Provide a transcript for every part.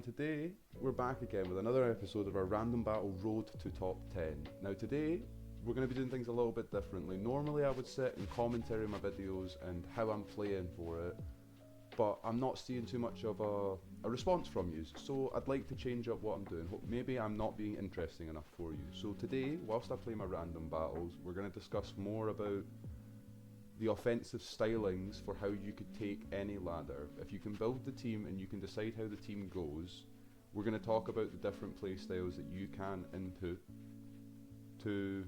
and today we're back again with another episode of our Random Battle Road to Top 10. Now today, we're going to be doing things a little bit differently. Normally I would sit and commentary my videos and how I'm playing for it, but I'm not seeing too much of a response from you, so I'd like to change up what I'm doing. Maybe I'm not being interesting enough for you. So today, whilst I play my random battles, we're going to discuss more about the offensive stylings for how you could take any ladder. If you can build the team and you can decide how the team goes, we're going to talk about the different play styles that you can input to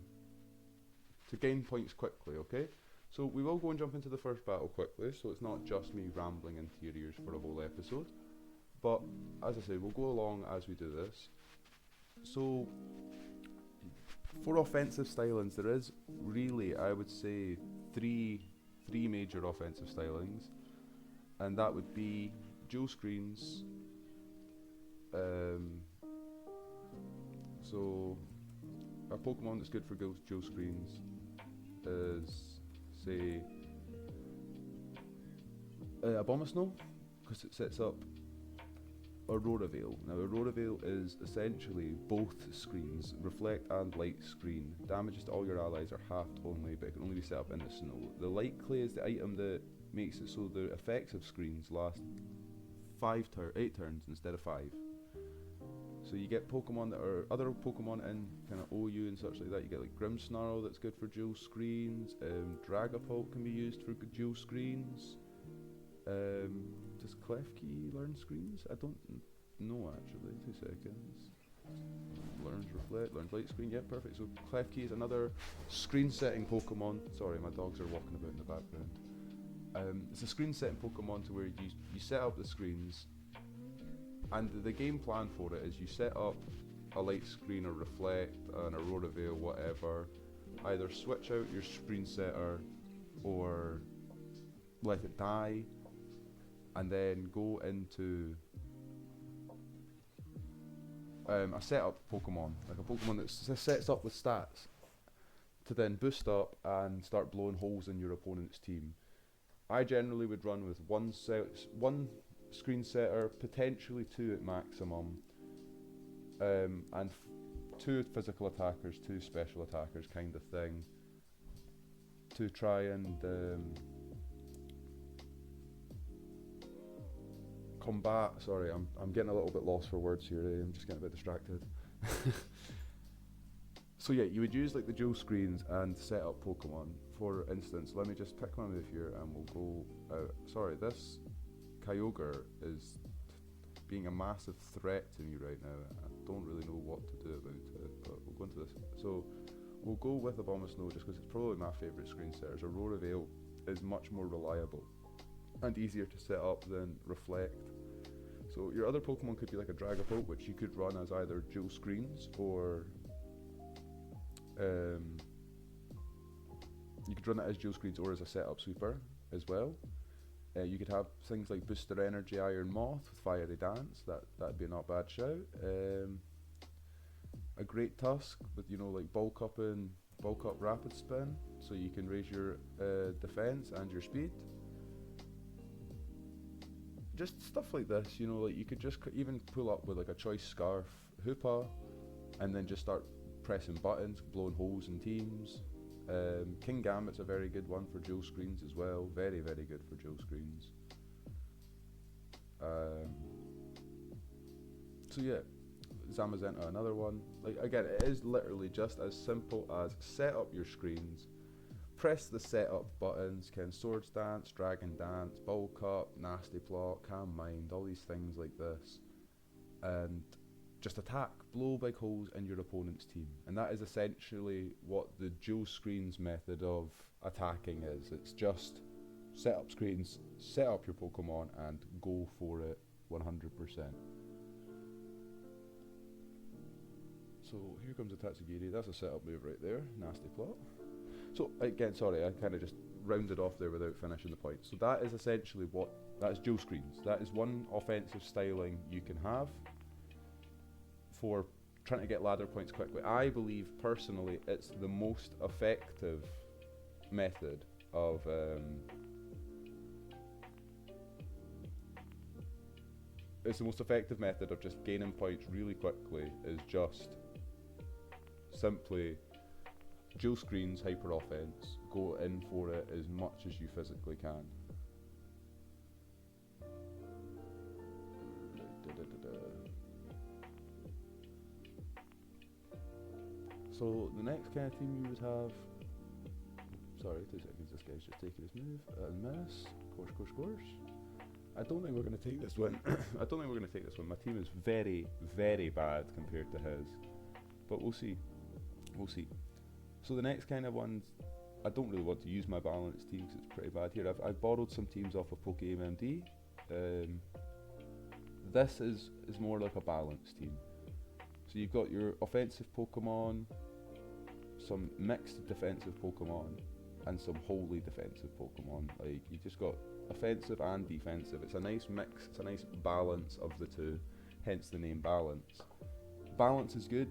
gain points quickly, okay? So we will go and jump into the first battle quickly, so it's not just me rambling interiors for a whole episode. But as I say, we'll go along as we do this. So for offensive stylings, there is really, I would say, three major offensive stylings, and that would be dual screens. So a Pokemon that's good for dual screens is, say, Abomasnow, because it sets up Aurora Veil. Now Aurora Veil is essentially both screens, reflect and light screen. Damages to all your allies are halved only, but it can only be set up in the snow. The light clay is the item that makes it so the effects of screens last 8 turns instead of 5. So you get Pokemon that are other Pokemon in kind of OU and such like that. You get like Grimmsnarl that's good for dual screens. Dragapult can be used for dual screens. Does Klefki learn screens? I don't know actually. 2 seconds. Learns reflect, learns light screen. Yeah, perfect. So Klefki is another screen setting Pokemon. Sorry, my dogs are walking about in the background. It's a screen setting Pokemon to where you set up the screens, and the game plan for it is you set up a light screen or reflect, an Aurora Veil, whatever. Either switch out your screen setter or let it die, and then go into a setup Pokemon, like a Pokemon that sets up with stats to then boost up and start blowing holes in your opponent's team. I generally would run with one screen setter, potentially 2 at maximum, and 2 physical attackers, 2 special attackers kind of thing, to try and combat. Sorry, I'm getting a little bit lost for words here. I'm just getting a bit distracted. So yeah, you would use like the dual screens and set up Pokemon. For instance, let me just pick my move here and we'll go out. Sorry, this Kyogre is being a massive threat to me right now. I don't really know what to do about it, but we'll go into this. So we'll go with Abomasnow just because it's probably my favourite screen setters. Aurora Veil is much more reliable and easier to set up than Reflect. So your other Pokemon could be like a Dragapult, which you could run as either dual screens or you could run it as dual screens or as a setup sweeper as well. You could have things like Booster Energy Iron Moth with Fiery Dance. That'd be a not bad shout. A Great Tusk with, you know, like Bulk Up Rapid Spin, so you can raise your defense and your speed. Just stuff like this, you know, like you could just even pull up with like a Choice Scarf Hoopa and then just start pressing buttons, blowing holes in teams. King Gambit's a very good one for dual screens as well. Very, very good for dual screens. So yeah, Zamazenta another one. Like again, it is literally just as simple as set up your screens, press the setup buttons, Swords Dance, Dragon Dance, Bulk Up, Nasty Plot, Calm Mind, all these things like this, and just attack, blow big holes in your opponent's team. And that is essentially what the dual screens method of attacking is. It's just set up screens, set up your Pokemon, and go for it 100%. So here comes a Tatsugiri. That's a setup move right there. Nasty Plot. So again, sorry, I kind of just rounded off there without finishing the point. So that is essentially that is dual screens. That is one offensive styling you can have for trying to get ladder points quickly. I believe personally it's the most effective method of it's the most effective method of just gaining points really quickly, is just simply dual screens, hyper offense, go in for it as much as you physically can. So the next kind of team you would have, sorry, 2 seconds, this guy's just taking his move, miss, course. I don't think we're going to take this one. I don't think we're going to take this one. My team is very, very bad compared to his, but we'll see. So the next kind of ones, I don't really want to use my balanced team because it's pretty bad here. I've borrowed some teams off of PokeMD. This is more like a balanced team. So you've got your offensive Pokemon, some mixed defensive Pokemon, and some wholly defensive Pokemon. Like, you just got offensive and defensive. It's a nice mix, it's a nice balance of the two, hence the name balance. Balance is good.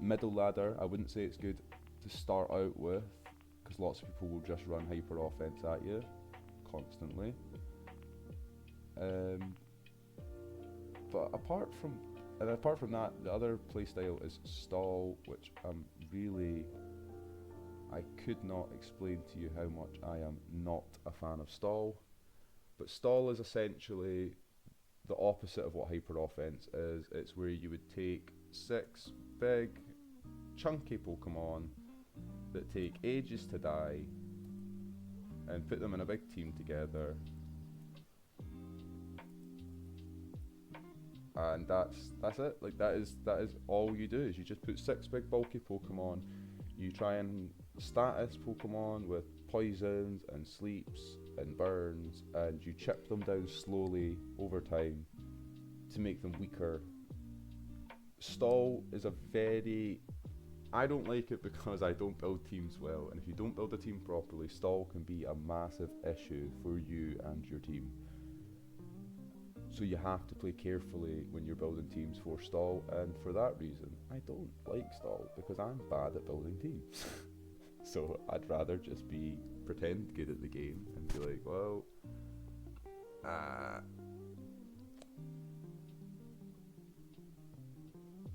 Middle ladder, I wouldn't say it's good to start out with, because lots of people will just run hyper offense at you constantly. But apart from that, the other playstyle is stall, which I could not explain to you how much I am not a fan of stall. But stall is essentially the opposite of what hyper offense is. It's where you would take 6 big, chunky Pokemon that take ages to die and put them in a big team together. And that's it. Like, that is all you do, is you just put 6 big bulky Pokemon. You try and status Pokemon with poisons and sleeps and burns, and you chip them down slowly over time to make them weaker. Stall is I don't like it because I don't build teams well, and if you don't build a team properly, stall can be a massive issue for you and your team. So you have to play carefully when you're building teams for stall, and for that reason, I don't like stall, because I'm bad at building teams. So I'd rather just pretend good at the game and be like, well,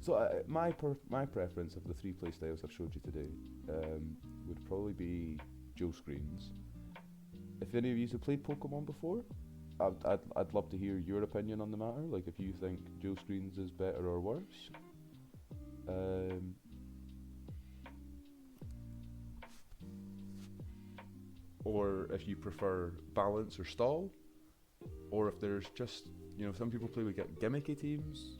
So my preference of the 3 playstyles I've showed you today would probably be dual screens. If any of you have played Pokemon before, I'd love to hear your opinion on the matter. Like, if you think dual screens is better or worse. Or if you prefer balance or stall, or if there's just, some people play with gimmicky teams.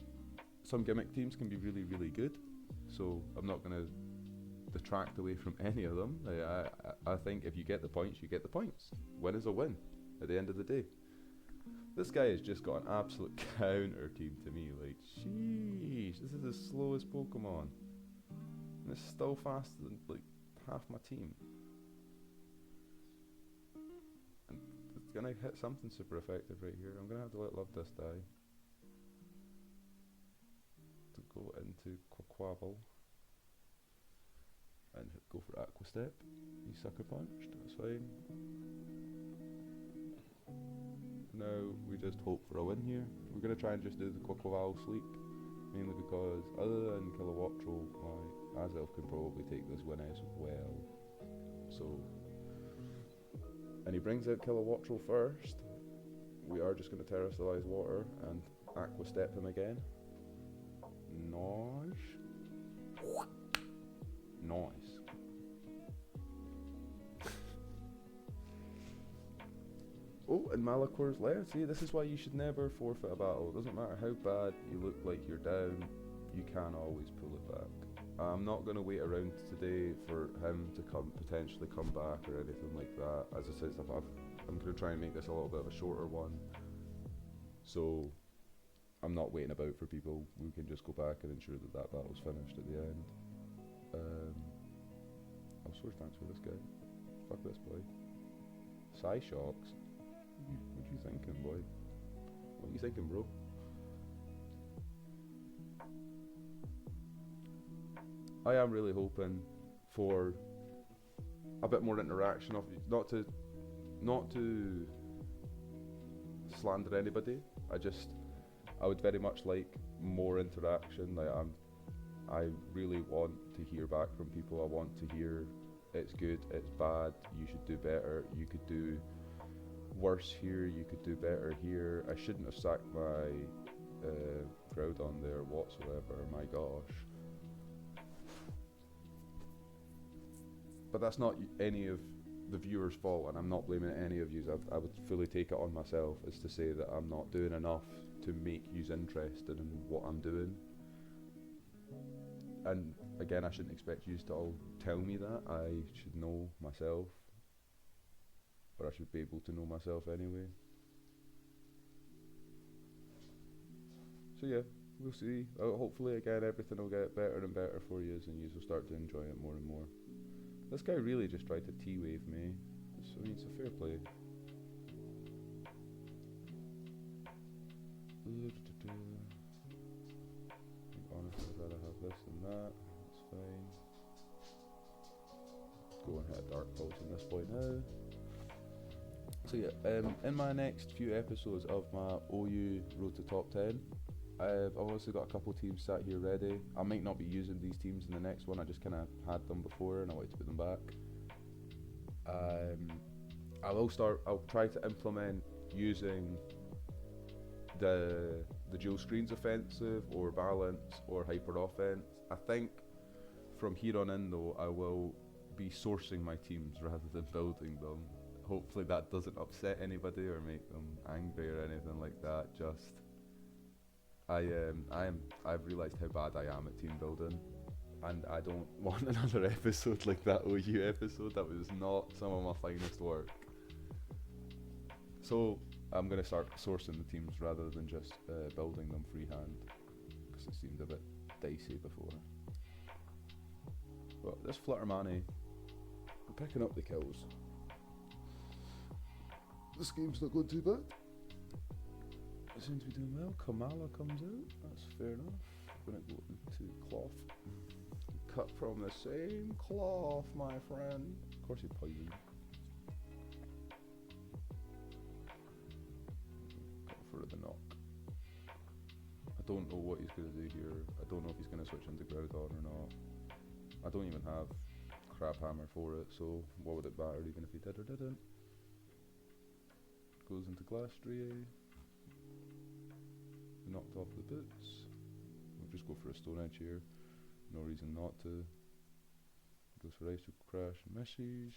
Some gimmick teams can be really, really good, so I'm not going to detract away from any of them. I think if you get the points, you get the points. Win is a win at the end of the day. This guy has just got an absolute counter team to me. Like, sheesh, this is the slowest Pokemon. And it's still faster than like half my team. And it's going to hit something super effective right here. I'm going to have to let Love This die. To go into Quaquaval and go for Aqua Step. He sucker punched, that's fine. Now we just hope for a win here. We're going to try and just do the Quaquaval sleep, mainly because other than Kilowattrel, my Azelf can probably take this win as well. So, and he brings out Kilowattrel first. We are just going to Terrasilize Water and Aqua Step him again. Nice. Oh, and Malacor's left. See, this is why you should never forfeit a battle. It doesn't matter how bad you look like you're down, you can always pull it back. I'm not going to wait around today for him to potentially come back or anything like that. As I said, I'm going to try and make this a little bit of a shorter one. So I'm not waiting about for people. We can just go back and ensure that battle's finished at the end. I'll source thanks for this guy. Fuck this boy. Psyshocks. What you thinking, boy? What you thinking, bro? I am really hoping for a bit more interaction of not to slander anybody. I would very much like more interaction. Like I really want to hear back from people. I want to hear it's good, it's bad, you should do better, you could do worse here, you could do better here. I shouldn't have sacked my crowd on there whatsoever, my gosh. But that's not any of the viewers' fault, and I'm not blaming any of you. I would fully take it on myself as to say that I'm not doing enough to make you interested in what I'm doing. And again, I shouldn't expect you to all tell me that. I should know myself, or I should be able to know myself anyway. So yeah, we'll see. Hopefully again everything will get better and better for you, and you will start to enjoy it more and more. This guy really just tried to T-wave me. I mean, it's a fair play. Honestly, I'd rather have this than that. That's fine. Go and hit a dark pulse at this point now. So yeah, in my next few episodes of my OU Road to Top 10, I've obviously got a couple teams sat here ready. I might not be using these teams in the next one, I just kind of had them before and I like to put them back. I'll try to implement using the dual screens offensive or balance or hyper offense. I think from here on in though, I will be sourcing my teams rather than building them. Hopefully that doesn't upset anybody or make them angry or anything like that. Just I've realised how bad I am at team building, and I don't want another episode like that OU episode. That was not some of my finest work. So I'm going to start sourcing the teams rather than just building them freehand, because it seemed a bit dicey before. But this Fluttermane, I'm picking up the kills. This game's not going too bad. It seems to be doing well. Kamala comes out, that's fair enough. I'm going to go into cloth. Cut from the same cloth, my friend. Of course he poisoned. Go for the knock. I don't know what he's going to do here. I don't know if he's going to switch into Groudon or not. I don't even have Crab Hammer for it, so what would it matter even if he did or didn't? Goes into Glastrier. Knocked off the boots. We'll just go for a Stone Edge here. No reason not to. Goes for Ice Crash and misses.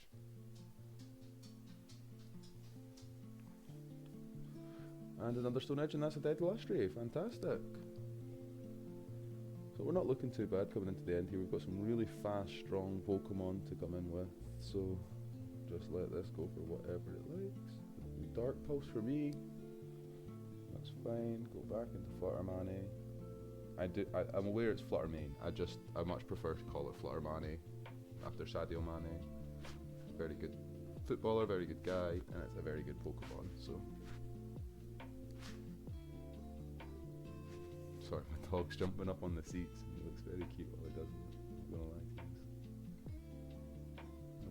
And another Stone Edge, and that's a dead Glastrier. Fantastic. So we're not looking too bad coming into the end here. We've got some really fast, strong Pokemon to come in with. So just let this go for whatever it likes. Dark Pulse for me. That's fine. Go back into Fluttermane. I'm aware it's Fluttermane. I much prefer to call it Fluttermane after Sadio Mane. Very good footballer, very good guy, and it's a very good Pokemon. So, sorry, my dog's jumping up on the seats. He looks very cute while he does it. I'm not gonna lie to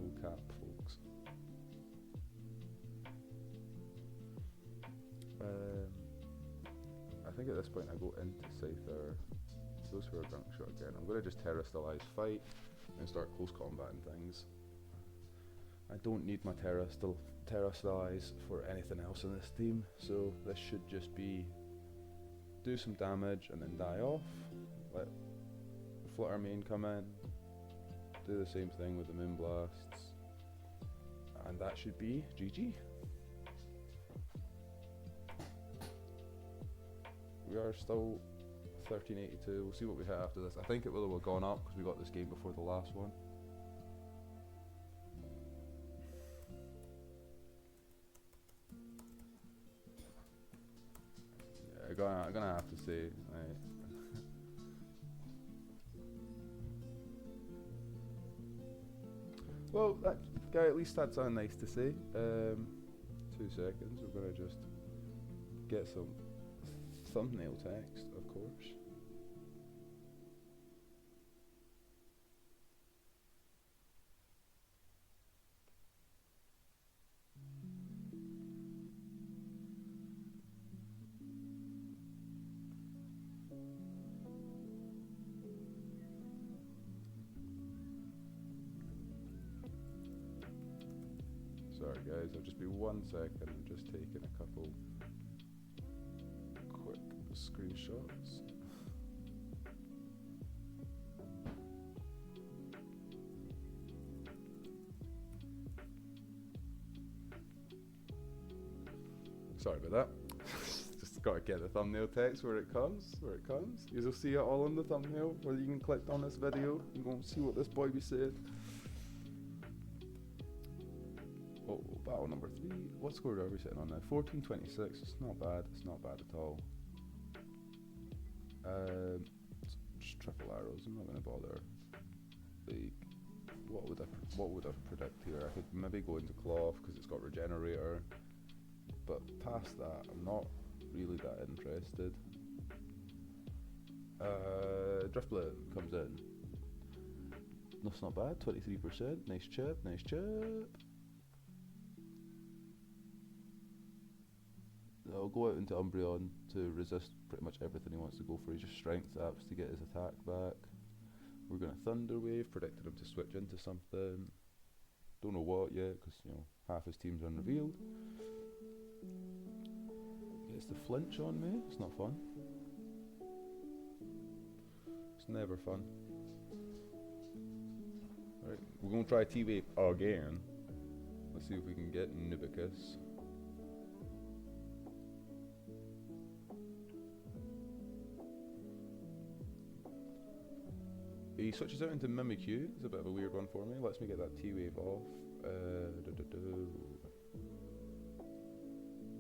you. No cap, folks. I think at this point I go into Scyther, goes for a Gunk Shot again. I'm going to just Terrastalize fight and start close combat and things. I don't need my Terrastalize for anything else in this team, so this should just be do some damage and then die off. Let Fluttermane come in, do the same thing with the Moonblasts, and that should be GG. We are still 1382. We'll see what we hit after this. I think it will have gone up because we got this game before the last one. Yeah, I'm gonna have to say, well, that guy at least had something nice to say. 2 seconds. We're gonna just get some thumbnail text, of course. Sorry guys, I'll just be 1 second. I'm just taking a couple quick screenshots. Sorry about that. Just gotta get the thumbnail text where it comes. You'll see it all in the thumbnail, where you can click on this video and go and see what this boy be said. Oh, battle number 3. What score are we sitting on now? 1426. It's not bad. It's not bad at all. Just triple arrows. I'm not gonna bother. Like, what would I predict here? I could maybe go into cloth because it's got regenerator. But past that, I'm not really that interested. Driftbloom comes in. That's not bad, 23%. Nice chip, nice chip. I'll go out into Umbreon to resist pretty much everything he wants to go for. He just strength apps to get his attack back. We're going to Thunder Wave, predicted him to switch into something. Don't know what yet, because half his team's unrevealed. Gets the flinch on me. It's not fun. It's never fun. Right, we're going to try T-Wave again. Let's see if we can get Nubicus. He switches out into Mimikyu. It's a bit of a weird one for me. Lets me get that T-Wave off.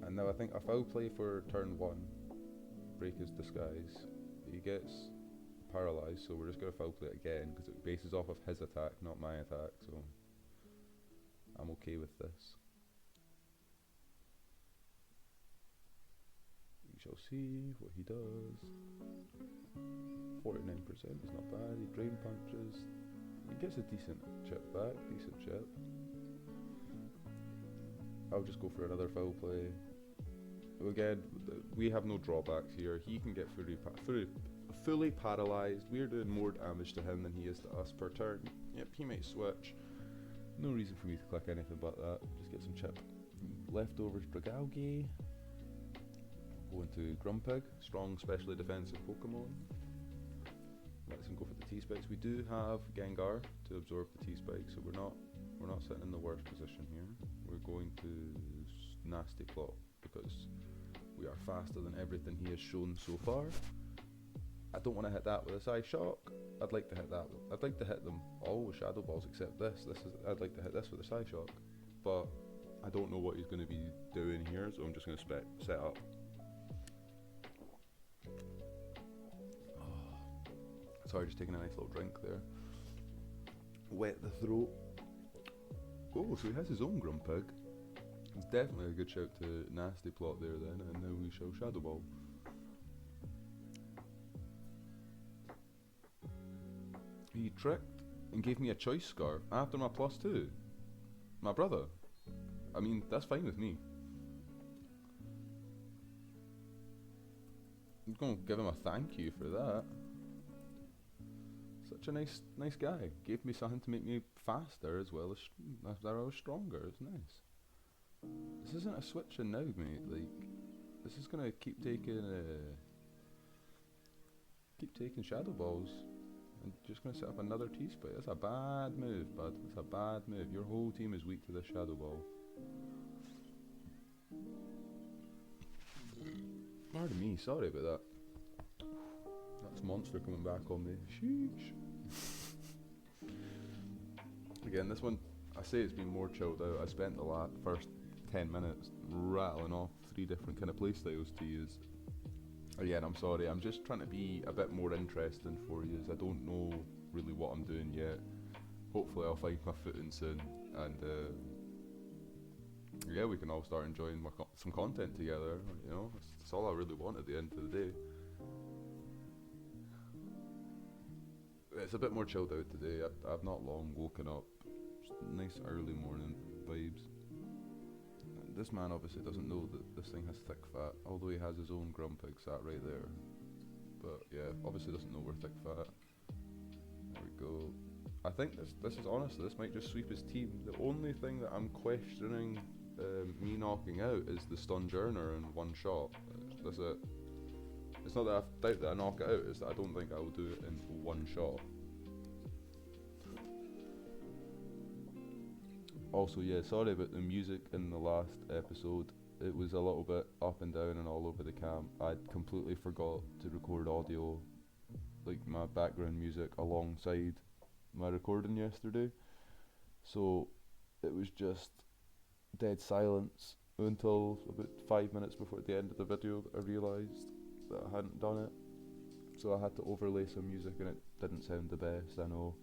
And now I think a foul play for turn 1. Break his disguise. He gets paralyzed, so we're just going to foul play it again because it bases off of his attack, not my attack, so I'm okay with this. We shall see what he does. 49% is not bad. He drain punches. He gets a decent chip back, decent chip. I'll just go for another foul play. Again, we have no drawbacks here. He can get fully paralyzed. We're doing more damage to him than he is to us per turn. Yep, he might switch. No reason for me to click anything but that. Just get some chip. Leftovers, Dragalge. Go into Grumpig, strong specially defensive Pokemon. Let's him go for the T-Spikes. We do have Gengar to absorb the T-Spikes, so we're not sitting in the worst position here. We're going to Nasty Plot because we are faster than everything he has shown so far. I don't want to hit that with a Psyshock. I'd like to hit that. I'd like to hit them all with Shadow Balls except this. I'd like to hit this with a Psyshock, but I don't know what he's going to be doing here, so I'm just going to set up. Sorry, just taking a nice little drink there. Wet the throat. Oh, so he has his own Grumpig. It's definitely a good shout to Nasty Plot there then, and now we shall Shadow Ball. He tricked and gave me a Choice Scarf after my +2. My brother. I mean, that's fine with me. I'm going to give him a thank you for that. Such a nice guy. Gave me something to make me faster as well as I was stronger. It's nice. This isn't a switching now, mate. Like, this is gonna keep taking Shadow Balls and just gonna set up another T-Spike. That's a bad move, bud. That's a bad move. Your whole team is weak to this Shadow Ball. Pardon me. Sorry about that. That's Monster coming back on me. Sheesh. Again, this one, I say it's been more chilled out. I spent the first 10 minutes rattling off 3 different kind of playstyles to use. Again, I'm sorry, I'm just trying to be a bit more interesting for you. I don't know really what I'm doing yet. Hopefully I'll find my footing soon, and yeah, we can all start enjoying some content together. That's all I really want at the end of the day. It's a bit more chilled out today. I've not long woken up. Just nice early morning vibes. This man obviously doesn't know that this thing has thick fat, although he has his own Grumpig sat right there. But yeah, obviously doesn't know we're thick fat. There we go. I think this is honestly, this might just sweep his team. The only thing that I'm questioning me knocking out is the Stunjourner in one shot. That's it. It's not that I doubt that I knock it out, it's that I don't think I will do it in one shot. Also, yeah, sorry about the music in the last episode. It was a little bit up and down and all over the camp. I completely forgot to record audio, like my background music, alongside my recording yesterday. So it was just dead silence until about 5 minutes before the end of the video that I realised that I hadn't done it. So I had to overlay some music and it didn't sound the best, I know.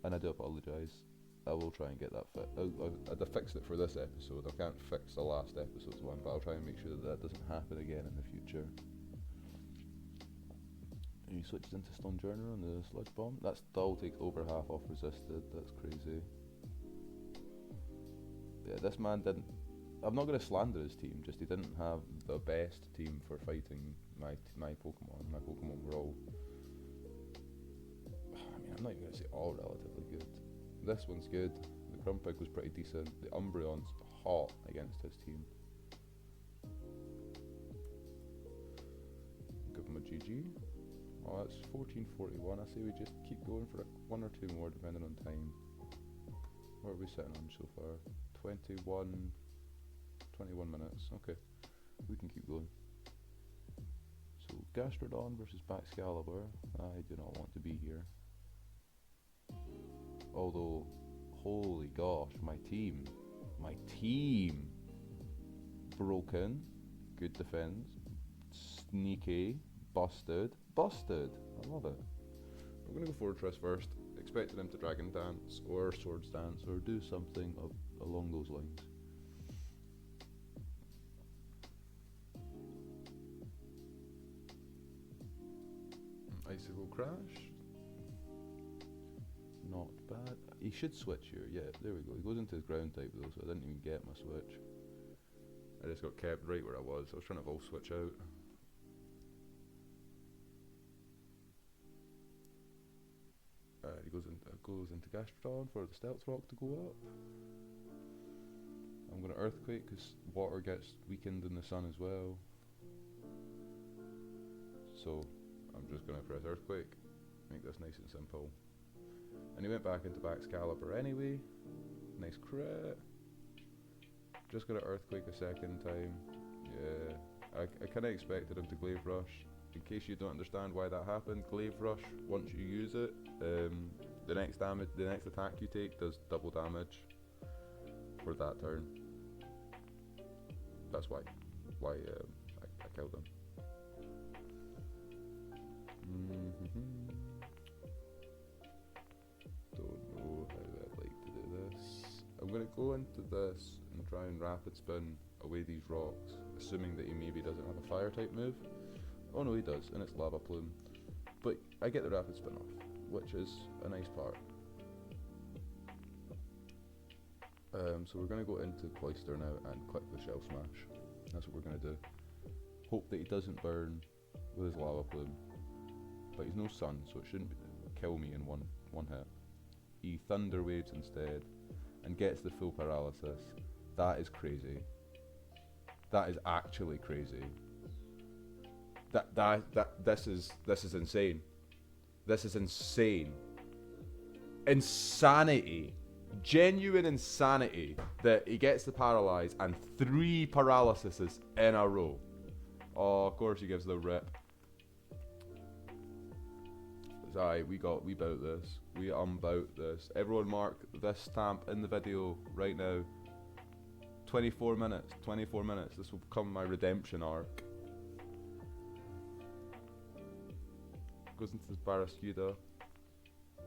And I do apologise. I will try and get that I fixed it for this episode. I can't fix the last episode's one, but I'll try and make sure that doesn't happen again in the future. And he switches into Stunjourner on the Sludge Bomb. That still takes over half off resisted. That's crazy. Yeah, this man didn't... I'm not going to slander his team, just he didn't have the best team for fighting my Pokemon. My Pokemon were all... I mean, I'm not even going to say all relatively good. This one's good. The Grumpig was pretty decent. The Umbreon's hot against his team. Give him a GG. Oh, that's 14:41. I say we just keep going for one or two more, depending on time. What are we sitting on so far? 21 minutes. Okay, we can keep going. So Gastrodon versus Baxcalibur. I do not want to be here. Although, holy gosh, my team, broken, good defense, sneaky, busted, I love it. I'm going to go Fortress first, expecting him to Dragon Dance, or Swords Dance, or do something along those lines. Icicle Crash. Not bad. He should switch here. Yeah, there we go. He goes into his ground type though, so I didn't even get my switch. I just got kept right where I was. I was trying to Volt Switch out. He goes into Gastrodon for the Stealth Rock to go up. I'm going to Earthquake because water gets weakened in the sun as well. So I'm just going to press Earthquake. Make this nice and simple. And he went back into Baxcalibur anyway. Nice crit. Just got an Earthquake a second time. Yeah, I kind of expected him to Glaive Rush. In case you don't understand why that happened, Glaive Rush, once you use it, the next attack you take does double damage for that turn. That's why I killed him. Don't know how I'd like to do this. I'm going to go into this and try and Rapid Spin away these rocks, assuming that he maybe doesn't have a fire type move. Oh no, he does, and it's Lava Plume. But I get the Rapid Spin off, which is a nice part. So we're going to go into Cloyster now and click the Shell Smash. That's what we're going to do. Hope that he doesn't burn with his Lava Plume. But he's no Sun, so it shouldn't kill me in one hit. He Thunder Waves instead and gets the full paralysis. That is crazy. That is actually crazy. This is insane. This is insane. Insanity. Genuine insanity that he gets the paralyze and 3 paralyses in a row. Oh, of course he gives the rip. Aye, we bout this. We unbout this. Everyone mark this stamp in the video right now. 24 minutes. 24 minutes. This will become my redemption arc. Goes into this Barraskewda.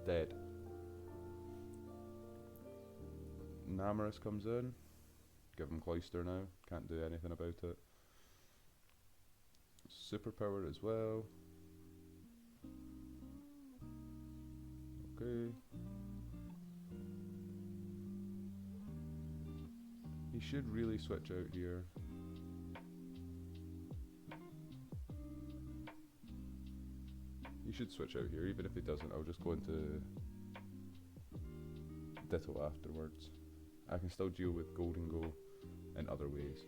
Dead. Namarus comes in. Give him Cloyster now. Can't do anything about it. Superpower as well. Okay. He should really switch out here. He should switch out here. Even if he doesn't, I'll just go into ditto afterwards. I can still deal with Golden Go in other ways.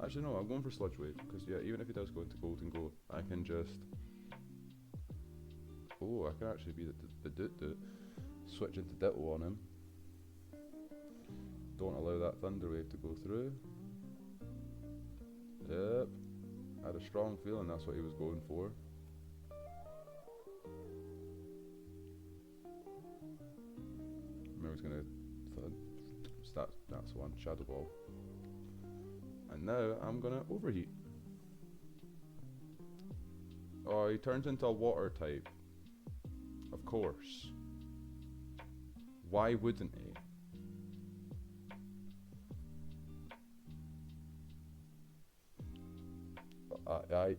Actually no, I'm going for Sludge Wave, because yeah, even if he does go into Golden Go, I can just... Oh, I can actually be the switch into Ditto on him. Don't allow that Thunder Wave to go through. Yep. I had a strong feeling that's what he was going for. Remember he's gonna... That's one, Shadow Ball. And now I'm gonna Overheat. Oh, he turns into a water type. Of course. Why wouldn't he? I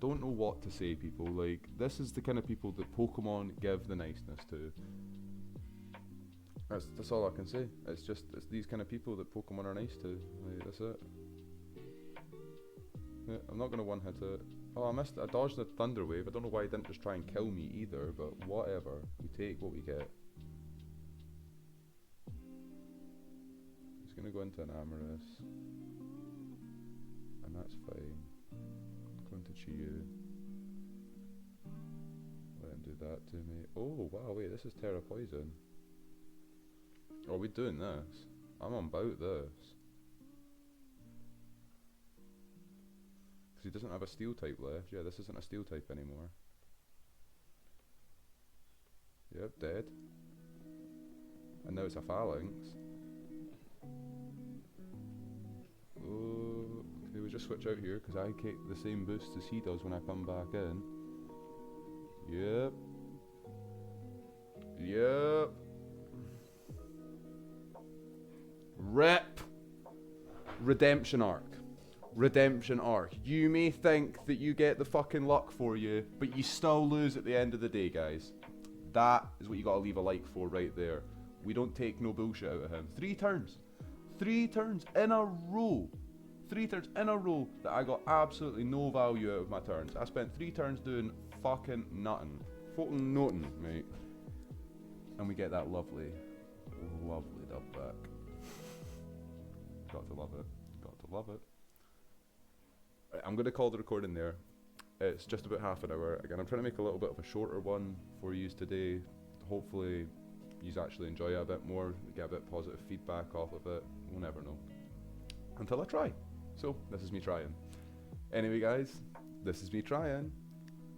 don't know what to say, people. Like, this is the kind of people that Pokemon give the niceness to. That's all I can say. It's these kind of people that Pokemon are nice to. Like, that's it. Yeah, I'm not gonna one hit it. Oh, I dodged the Thunder Wave. I don't know why he didn't just try and kill me either, but whatever. We take what we get. He's gonna go into an Amorous. And that's fine. Going to Chiyu. Let him do that to me. Oh, wow, wait, this is Terra Poison. Are we doing this? I'm on about this. Because he doesn't have a Steel type left. Yeah, this isn't a Steel type anymore. Yep, dead. And now it's a Phalanx. Oh, okay, we just switch out here because I get the same boost as he does when I come back in. Yep. Yep. Rip. Redemption arc. Redemption arc. You may think that you get the fucking luck for you, but you still lose at the end of the day, guys. That is what you gotta leave a like for right there. We don't take no bullshit out of him. 3 turns. 3 turns in a row. 3 turns in a row that I got absolutely no value out of my turns. I spent 3 turns doing fucking nothing. Fucking nothing, mate. And we get that lovely, lovely dub back. Got to love it. Got to love it. Right, I'm going to call the recording there. It's just about half an hour. Again, I'm trying to make a little bit of a shorter one for you today. Hopefully, you actually enjoy it a bit more, get a bit of positive feedback off of it. We'll never know. Until I try. So, this is me trying. Anyway, guys, this is me trying.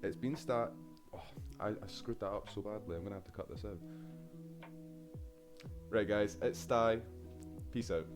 It's been Stat. Oh, I screwed that up so badly. I'm going to have to cut this out. Right, guys, it's Sty. Peace out.